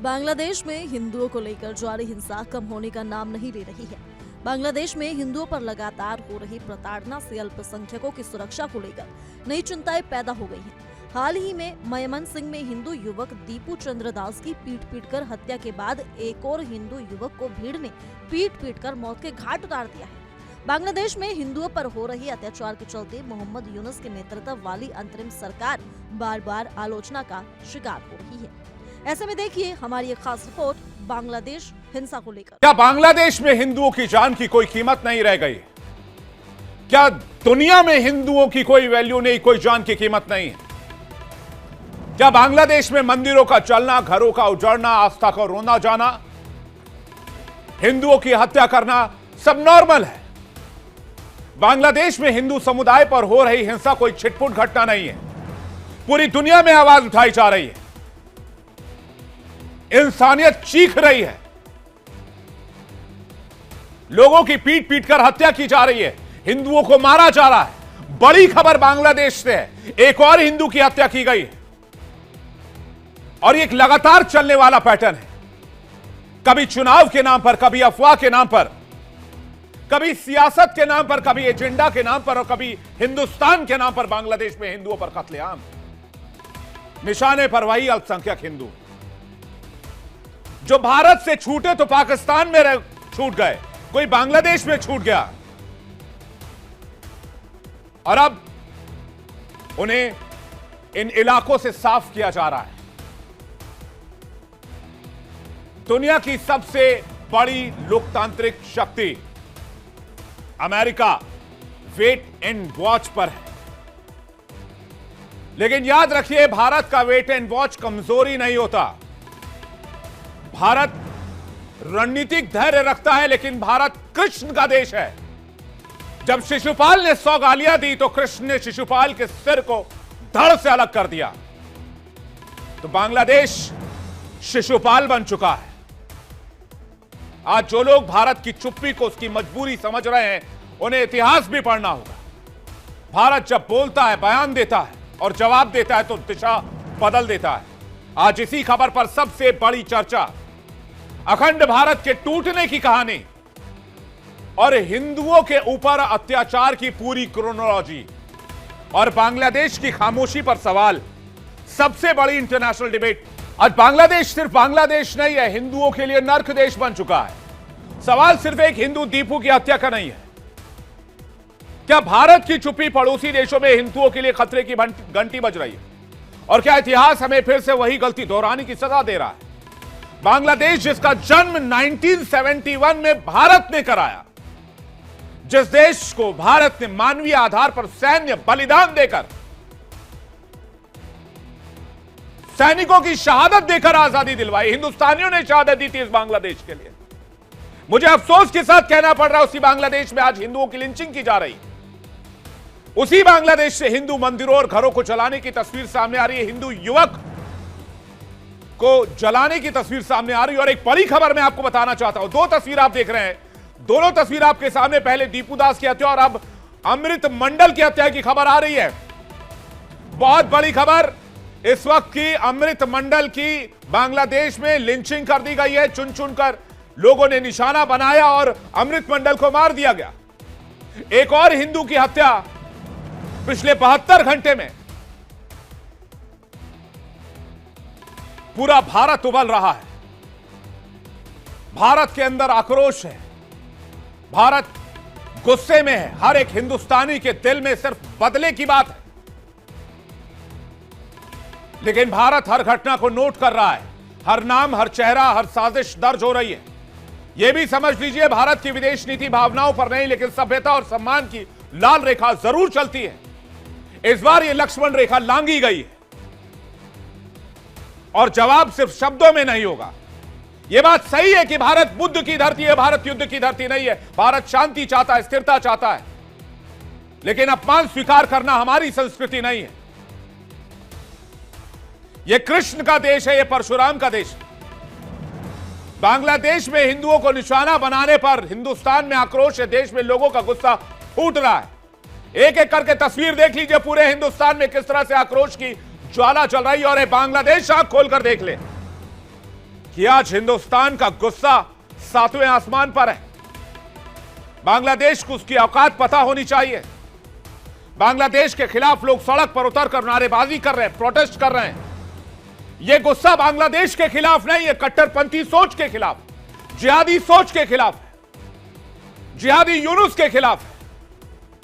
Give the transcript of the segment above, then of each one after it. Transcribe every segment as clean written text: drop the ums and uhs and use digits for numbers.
बांग्लादेश में हिंदुओं को लेकर जारी हिंसा कम होने का नाम नहीं ले रही है। बांग्लादेश में हिंदुओं पर लगातार हो रही प्रताड़ना से अल्पसंख्यकों की सुरक्षा को लेकर नई चिंताएं पैदा हो गई हैं। हाल ही में मयमन सिंह में हिंदू युवक दीपू चंद्र दास की पीट कर हत्या के बाद एक और हिंदू युवक को भीड़ ने पीट कर मौत के घाट उतार दिया है। बांग्लादेश में हिंदुओं पर हो रही अत्याचार के चलते मोहम्मद यूनुस के नेतृत्व वाली अंतरिम सरकार बार बार आलोचना का शिकार हो रही है। ऐसे में देखिए हमारी एक खास रिपोर्ट बांग्लादेश हिंसा को लेकर। क्या बांग्लादेश में हिंदुओं की जान की कोई कीमत नहीं रह गई? क्या दुनिया में हिंदुओं की कोई वैल्यू नहीं, कोई जान की कीमत नहीं है? क्या बांग्लादेश में मंदिरों का चलना, घरों का उजड़ना, आस्था का रोना जाना, हिंदुओं की हत्या करना सब नॉर्मल है? बांग्लादेश में हिंदू समुदाय पर हो रही हिंसा कोई छिटपुट घटना नहीं है। पूरी दुनिया में आवाज उठाई जा रही है, इंसानियत चीख रही है, लोगों की पीट कर हत्या की जा रही है, हिंदुओं को मारा जा रहा है। बड़ी खबर बांग्लादेश से है, एक और हिंदू की हत्या की गई है और ये एक लगातार चलने वाला पैटर्न है। कभी चुनाव के नाम पर, कभी अफवाह के नाम पर, कभी सियासत के नाम पर, कभी एजेंडा के नाम पर और कभी हिंदुस्तान के नाम पर बांग्लादेश में हिंदुओं पर कत्लेआम। निशाने पर वही अल्पसंख्यक हिंदू जो भारत से छूटे तो पाकिस्तान में छूट गए, कोई बांग्लादेश में छूट गया और अब उन्हें इन इलाकों से साफ किया जा रहा है। दुनिया की सबसे बड़ी लोकतांत्रिक शक्ति अमेरिका वेट एंड वॉच पर है, लेकिन याद रखिए भारत का वेट एंड वॉच कमजोरी नहीं होता। भारत रणनीतिक धैर्य रखता है, लेकिन भारत कृष्ण का देश है। जब शिशुपाल ने 100 गालियां दी तो कृष्ण ने शिशुपाल के सिर को धड़ से अलग कर दिया। तो बांग्लादेश शिशुपाल बन चुका है। आज जो लोग भारत की चुप्पी को उसकी मजबूरी समझ रहे हैं, उन्हें इतिहास भी पढ़ना होगा। भारत जब बोलता है, बयान देता है और जवाब देता है तो दिशा बदल देता है। आज इसी खबर पर सबसे बड़ी चर्चा, अखंड भारत के टूटने की कहानी और हिंदुओं के ऊपर अत्याचार की पूरी क्रोनोलॉजी और बांग्लादेश की खामोशी पर सवाल। सबसे बड़ी इंटरनेशनल डिबेट। आज बांग्लादेश सिर्फ बांग्लादेश नहीं है, हिंदुओं के लिए नर्क देश बन चुका है। सवाल सिर्फ एक हिंदू दीपू की हत्या का नहीं है। क्या भारत की चुप्पी पड़ोसी देशों में हिंदुओं के लिए खतरे की घंटी बज रही है? और क्या इतिहास हमें फिर से वही गलती दोहराने की सजा दे रहा है? बांग्लादेश जिसका जन्म 1971 में भारत ने कराया, जिस देश को भारत ने मानवीय आधार पर सैन्य बलिदान देकर, सैनिकों की शहादत देकर आजादी दिलवाई, हिंदुस्तानियों ने शहादत दी थी इस बांग्लादेश के लिए। मुझे अफसोस के साथ कहना पड़ रहा है, उसी बांग्लादेश में आज हिंदुओं की लिंचिंग की जा रही। उसी बांग्लादेश से हिंदू मंदिरों और घरों को जलाने की तस्वीर सामने आ रही है, हिंदू युवक को जलाने की तस्वीर सामने आ रही है। और एक बड़ी खबर मैं आपको बताना चाहता हूं, दो तस्वीर आप देख रहे हैं, दोनों तस्वीर आपके सामने, पहले दीपू दास की हत्या और अब अमृत मंडल की हत्या की खबर आ रही है। बहुत बड़ी खबर इस वक्त की, अमृत मंडल की बांग्लादेश में लिंचिंग कर दी गई है। चुन चुनकर लोगों ने निशाना बनाया और अमृत मंडल को मार दिया गया। एक और हिंदू की हत्या पिछले 72 घंटे में। पूरा भारत उबल रहा है, भारत के अंदर आक्रोश है, भारत गुस्से में है। हर एक हिंदुस्तानी के दिल में सिर्फ बदले की बात है, लेकिन भारत हर घटना को नोट कर रहा है। हर नाम, हर चेहरा, हर साजिश दर्ज हो रही है। यह भी समझ लीजिए भारत की विदेश नीति भावनाओं पर नहीं, लेकिन सभ्यता और सम्मान की लाल रेखा जरूर चलती है। इस बार यह लक्ष्मण रेखा लांघी गई है और जवाब सिर्फ शब्दों में नहीं होगा। यह बात सही है कि भारत बुद्ध की धरती है, भारत युद्ध की धरती नहीं है। भारत शांति चाहता है, स्थिरता चाहता है, लेकिन अपमान स्वीकार करना हमारी संस्कृति नहीं है। यह कृष्ण का देश है, यह परशुराम का देश है। बांग्लादेश में हिंदुओं को निशाना बनाने पर हिंदुस्तान में आक्रोश है, देश में लोगों का गुस्सा फूट रहा है। एक एक करके तस्वीर देख लीजिए पूरे हिंदुस्तान में किस तरह से आक्रोश की ज्वाला चल रही है। और बांग्लादेश आंख खोलकर देख ले, कि आज हिंदुस्तान का गुस्सा 7वें आसमान पर है। बांग्लादेश को उसकी औकात पता होनी चाहिए। बांग्लादेश के खिलाफ लोग सड़क पर उतरकर नारेबाजी कर रहे हैं, प्रोटेस्ट कर रहे हैं। यह गुस्सा बांग्लादेश के खिलाफ नहीं है, कट्टरपंथी सोच के खिलाफ, जिहादी सोच के खिलाफ है, जिहादी यूनुस के खिलाफ है,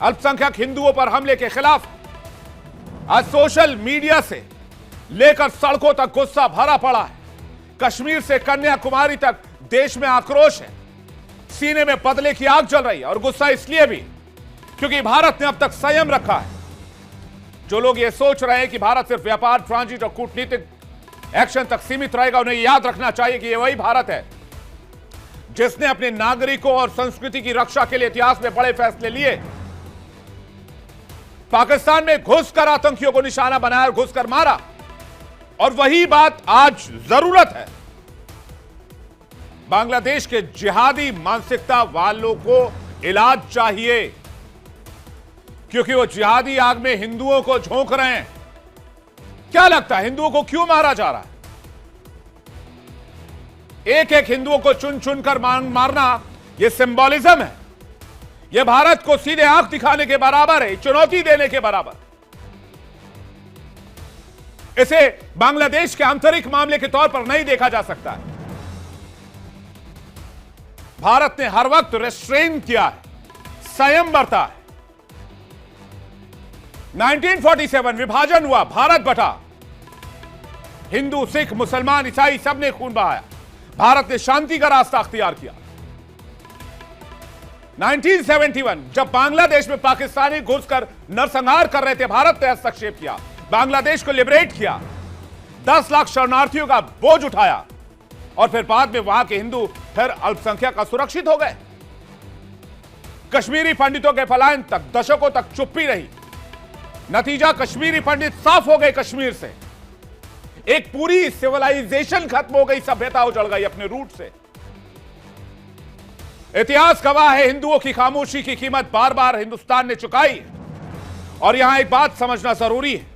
अल्पसंख्यक हिंदुओं पर हमले के खिलाफ है। आज सोशल मीडिया से लेकर सड़कों तक गुस्सा भरा पड़ा है। कश्मीर से कन्याकुमारी तक देश में आक्रोश है, सीने में बदले की आग जल रही है। और गुस्सा इसलिए भी क्योंकि भारत ने अब तक संयम रखा है। जो लोग ये सोच रहे हैं कि भारत सिर्फ व्यापार, ट्रांजिट और कूटनीतिक एक्शन तक सीमित रहेगा, उन्हें याद रखना चाहिए कि यह वही भारत है जिसने अपने नागरिकों और संस्कृति की रक्षा के लिए इतिहास में बड़े फैसले लिए। पाकिस्तान में घुसकर आतंकियों को निशाना बनाया और घुसकर मारा। और वही बात आज जरूरत है। बांग्लादेश के जिहादी मानसिकता वालों को इलाज चाहिए, क्योंकि वो जिहादी आग में हिंदुओं को झोंक रहे हैं। क्या लगता है हिंदुओं को क्यों मारा जा रहा है? एक एक हिंदुओं को चुन चुनकर मारना यह सिंबॉलिज्म है। यह भारत को सीधे आंख दिखाने के बराबर है, चुनौती देने के बराबर। इसे बांग्लादेश के आंतरिक मामले के तौर पर नहीं देखा जा सकता है। भारत ने हर वक्त रेस्ट्रेन किया है, संयम बरता है। 1947 विभाजन हुआ, भारत बटा, हिंदू, सिख, मुसलमान, ईसाई सबने खून बहाया। भारत ने शांति का रास्ता अख्तियार किया। 1971 जब बांग्लादेश में पाकिस्तानी घुसकर नरसंहार कर रहे थे, भारत ने हस्तक्षेप किया, बांग्लादेश को लिबरेट किया, 10 लाख शरणार्थियों का बोझ उठाया और फिर बाद में वहां के हिंदू फिर अल्पसंख्यक असुरक्षित हो गए। कश्मीरी पंडितों के पलायन तक दशकों तक चुप्पी रही। नतीजा, कश्मीरी पंडित साफ हो गए कश्मीर से। एक पूरी सिविलाइजेशन खत्म हो गई, सभ्यता उजड़ गई अपने रूट से। इतिहास गवाह है, हिंदुओं की खामोशी की कीमत बार बार हिंदुस्तान ने चुकाई है। और यहां एक बात समझना जरूरी है,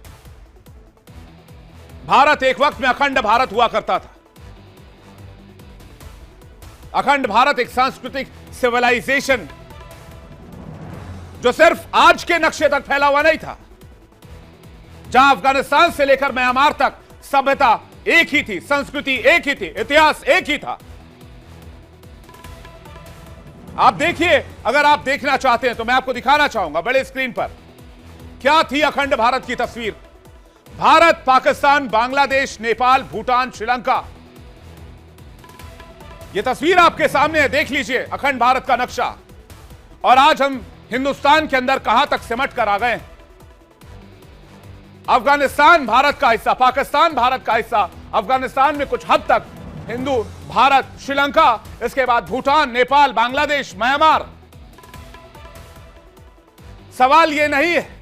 भारत एक वक्त में अखंड भारत हुआ करता था। अखंड भारत एक सांस्कृतिक सिविलाइजेशन जो सिर्फ आज के नक्शे तक फैला हुआ नहीं था। जहां अफगानिस्तान से लेकर म्यांमार तक सभ्यता एक ही थी, संस्कृति एक ही थी, इतिहास एक ही था। आप देखिए, अगर आप देखना चाहते हैं तो मैं आपको दिखाना चाहूंगा बड़े स्क्रीन पर क्या थी अखंड भारत की तस्वीर। भारत, पाकिस्तान, बांग्लादेश, नेपाल, भूटान, श्रीलंका। यह तस्वीर आपके सामने है, देख लीजिए अखंड भारत का नक्शा। और आज हम हिंदुस्तान के अंदर कहां तक सिमट कर आ गए हैं। अफगानिस्तान भारत का हिस्सा, पाकिस्तान भारत का हिस्सा, अफगानिस्तान में कुछ हद तक हिंदू, भारत, श्रीलंका, इसके बाद भूटान, नेपाल, बांग्लादेश, म्यांमार। सवाल यह नहीं है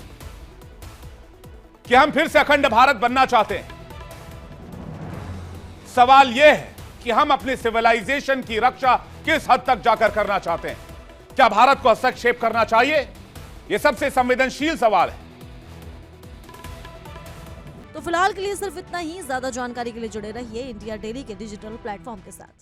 कि हम फिर से अखंड भारत बनना चाहते हैं। सवाल यह है कि हम अपनी सिविलाइजेशन की रक्षा किस हद तक जाकर करना चाहते हैं। क्या भारत को हस्तक्षेप करना चाहिए? यह सबसे संवेदनशील सवाल है। तो फिलहाल के लिए सिर्फ इतना ही। ज्यादा जानकारी के लिए जुड़े रहिए इंडिया डेली के डिजिटल प्लेटफॉर्म के साथ।